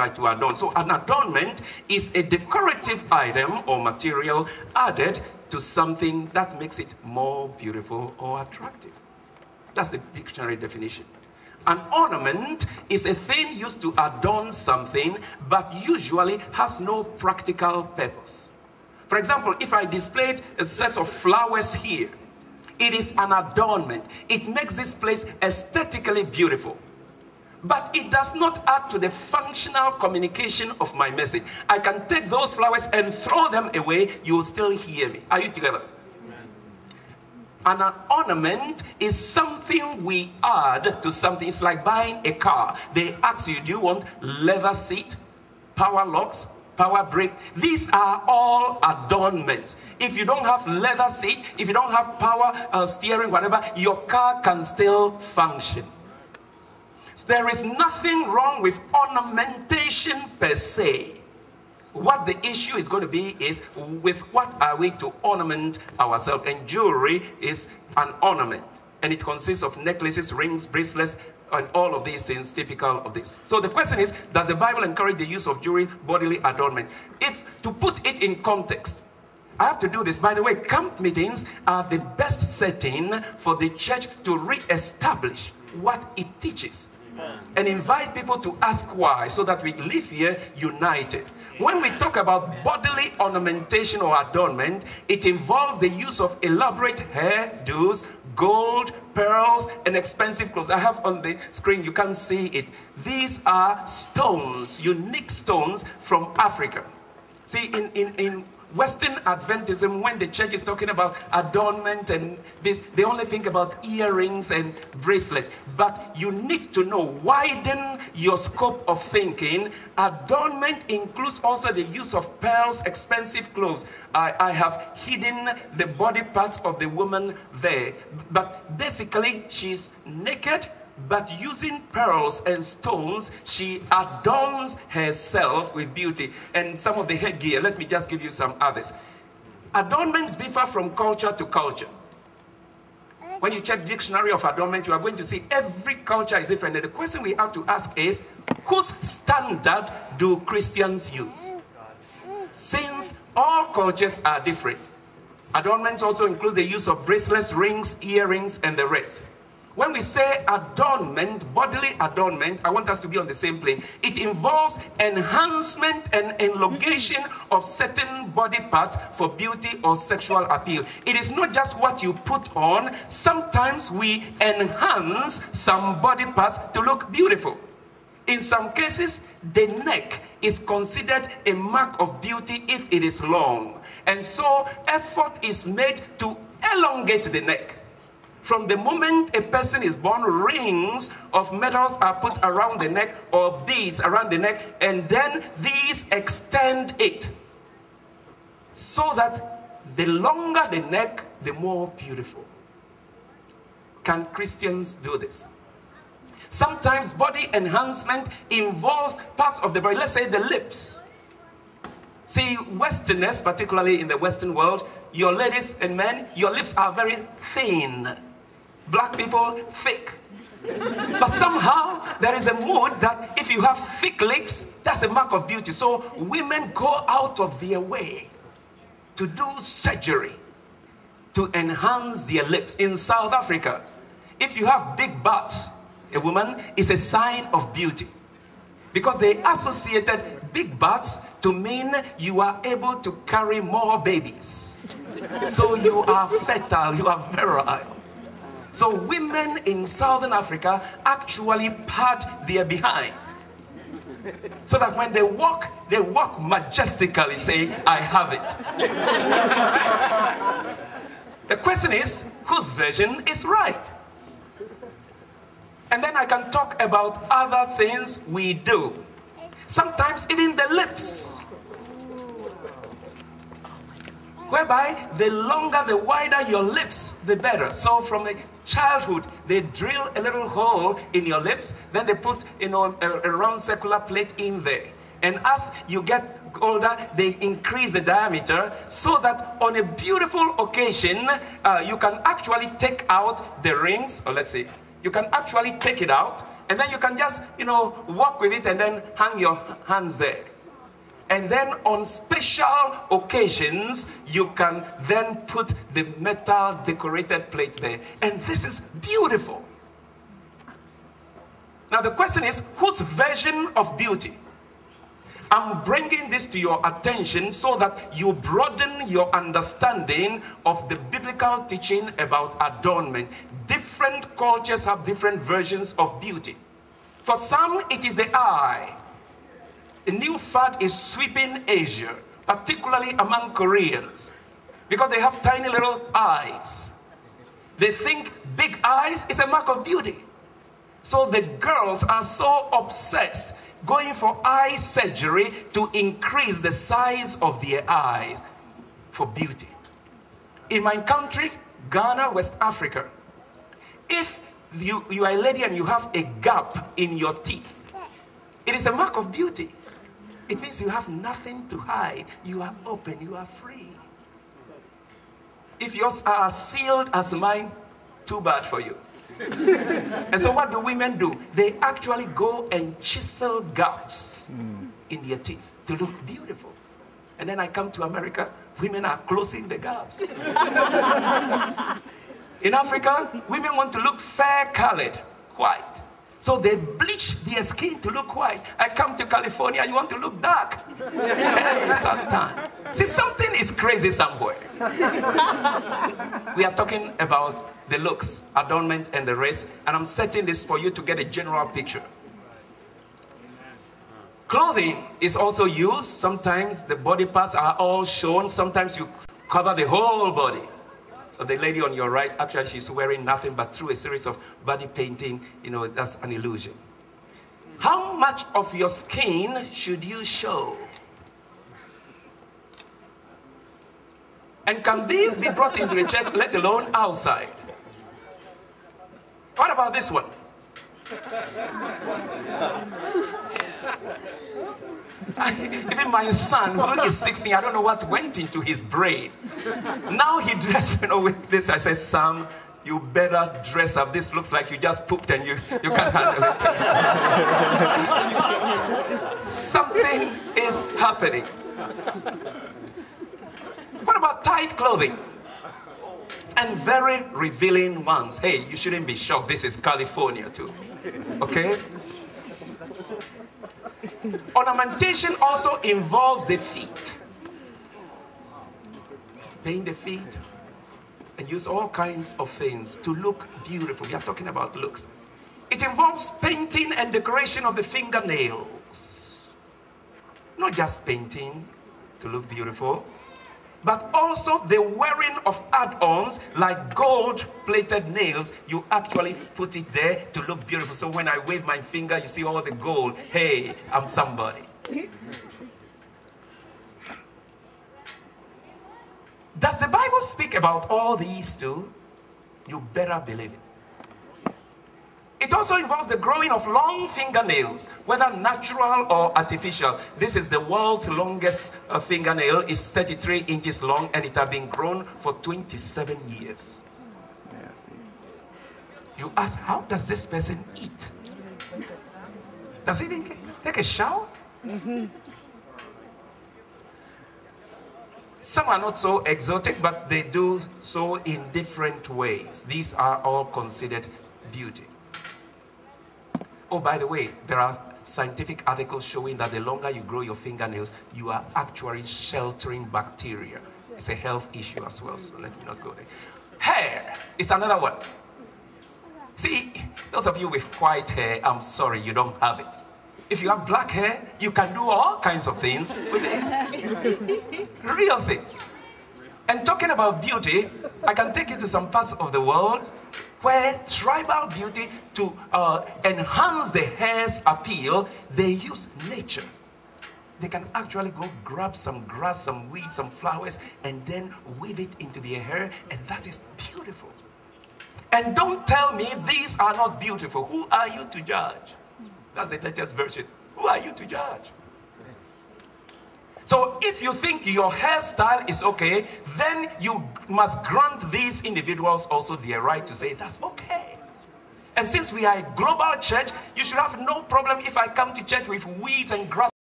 by to adorn. So an adornment is a decorative item or material added to something that makes it more beautiful or attractive. That's the dictionary definition. An ornament is a thing used to adorn something, but usually has no practical purpose. For example, if I displayed a set of flowers here, it is an adornment. It makes this place aesthetically beautiful. But it does not add to the functional communication of my message. I can take those flowers and throw them away. You will still hear me. Are you together? And an ornament is something we add to something. It's like buying a car. They ask you, do you want leather seat, power locks, power brake? These are all adornments. If you don't have leather seat, if you don't have power steering, whatever, your car can still function. So there is nothing wrong with ornamentation per se. What the issue is going to be is with what are we to ornament ourselves? And jewelry is an ornament. And it consists of necklaces, rings, bracelets, and all of these things typical of this. So the question is, does the Bible encourage the use of jewelry, bodily adornment? If, to put it in context, I have to do this. By the way, camp meetings are the best setting for the church to re-establish what it teaches. And invite people to ask why, so that we live here united. When we talk about bodily ornamentation or adornment, it involves the use of elaborate hairdos, gold, pearls, and expensive clothes. I have on the screen, you can see it. These are stones, unique stones from Africa. See, in Western Adventism, when the church is talking about adornment and this, they only think about earrings and bracelets. But you need to know, widen your scope of thinking. Adornment includes also the use of pearls, expensive clothes. I have hidden the body parts of the woman there. But basically, she's naked, but using pearls and stones, she adorns herself with beauty. And some of the headgear, let me just give you some others. Adornments differ from culture to culture. When you check dictionary of adornment, you are going to see every culture is different. And the question we have to ask is, whose standard do Christians use? Since all cultures are different. Adornments also include the use of bracelets, rings, earrings, and the rest. When we say adornment, bodily adornment, I want us to be on the same plane. It involves enhancement and elongation of certain body parts for beauty or sexual appeal. It is not just what you put on. Sometimes we enhance some body parts to look beautiful. In some cases, the neck is considered a mark of beauty if it is long. And so effort is made to elongate the neck. From the moment a person is born, rings of metals are put around the neck or beads around the neck, and then these extend it. So that the longer the neck, the more beautiful. Can Christians do this? Sometimes body enhancement involves parts of the body. Let's say the lips. See, Westerners, particularly in the Western world, your ladies and men, your lips are very thin. Black people, thick. But somehow, there is a mood that if you have thick lips, that's a mark of beauty. So women go out of their way to do surgery to enhance their lips. In South Africa, if you have big butts, a woman is a sign of beauty. Because they associated big butts to mean you are able to carry more babies. So you are fertile, you are virile. So women in Southern Africa actually pad their behind. So that when they walk majestically, saying, I have it. The question is, whose version is right? And then I can talk about other things we do. Sometimes even the lips. Whereby the longer, the wider your lips, the better. So from the childhood, they drill a little hole in your lips, then they put, a round circular plate in there. And as you get older, they increase the diameter so that on a beautiful occasion, you can actually take out the rings, or let's say, you can actually take it out And then you can just, walk with it and then hang your hands there. And then on special occasions, you can then put the metal decorated plate there. And this is beautiful. Now the question is, whose version of beauty? I'm bringing this to your attention so that you broaden your understanding of the biblical teaching about adornment. Different cultures have different versions of beauty. For some, it is the eye. A new fad is sweeping Asia, particularly among Koreans, because they have tiny little eyes. They think big eyes is a mark of beauty. So the girls are so obsessed going for eye surgery to increase the size of their eyes for beauty. In my country, Ghana, West Africa, if you are a lady and you have a gap in your teeth, it is a mark of beauty. It means you have nothing to hide. You are open, you are free. If yours are as sealed as mine, too bad for you. And so what do women do? They actually go and chisel gaps in their teeth to look beautiful. And then I come to America, women are closing the gaps. In Africa, women want to look fair-colored, white. So they bleach their skin to look white. I come to California, you want to look dark. Hey, suntan. See, something is crazy somewhere. We are talking about the looks, adornment, and the rest. And I'm setting this for you to get a general picture. Clothing is also used. Sometimes the body parts are all shown. Sometimes you cover the whole body. The lady on your right, actually she's wearing nothing, but through a series of body painting, that's an illusion. How much of your skin should you show? And can these be brought into the church, let alone outside? What about this one? Even my son, who is 16, I don't know what went into his brain. Now he dressed, with this. I said, Sam, you better dress up. This looks like you just pooped and you can't handle it. Something is happening. What about tight clothing? And very revealing ones. Hey, you shouldn't be shocked. This is California too. Okay? Ornamentation also involves the feet. Paint the feet and use all kinds of things to look beautiful. We are talking about looks. It involves painting and decoration of the fingernails. Not just painting to look beautiful, but also the wearing of add-ons like gold-plated nails. You actually put it there to look beautiful. So when I wave my finger, you see all the gold. Hey, I'm somebody. Does the Bible speak about all these too? You better believe it. It also involves the growing of long fingernails, whether natural or artificial. This is the world's longest fingernail. It's 33 inches long and it has been grown for 27 years. You ask, how does this person eat? Does he even take a shower? Some are not so exotic, but they do so in different ways. These are all considered beauty. Oh, by the way, there are scientific articles showing that the longer you grow your fingernails, you are actually sheltering bacteria. It's a health issue as well, so let me not go there. Hair is another one. See, those of you with white hair, I'm sorry, you don't have it. If you have black hair, you can do all kinds of things with it. Real things. And talking about beauty, I can take you to some parts of the world where tribal beauty, to enhance the hair's appeal, they use nature. They can actually go grab some grass, some weeds, some flowers, and then weave it into their hair, and that is beautiful. And don't tell me these are not beautiful. Who are you to judge? That's the latest version. Who are you to judge? So if you think your hairstyle is okay, then you must grant these individuals also their right to say that's okay. And since we are a global church, you should have no problem if I come to church with weeds and grass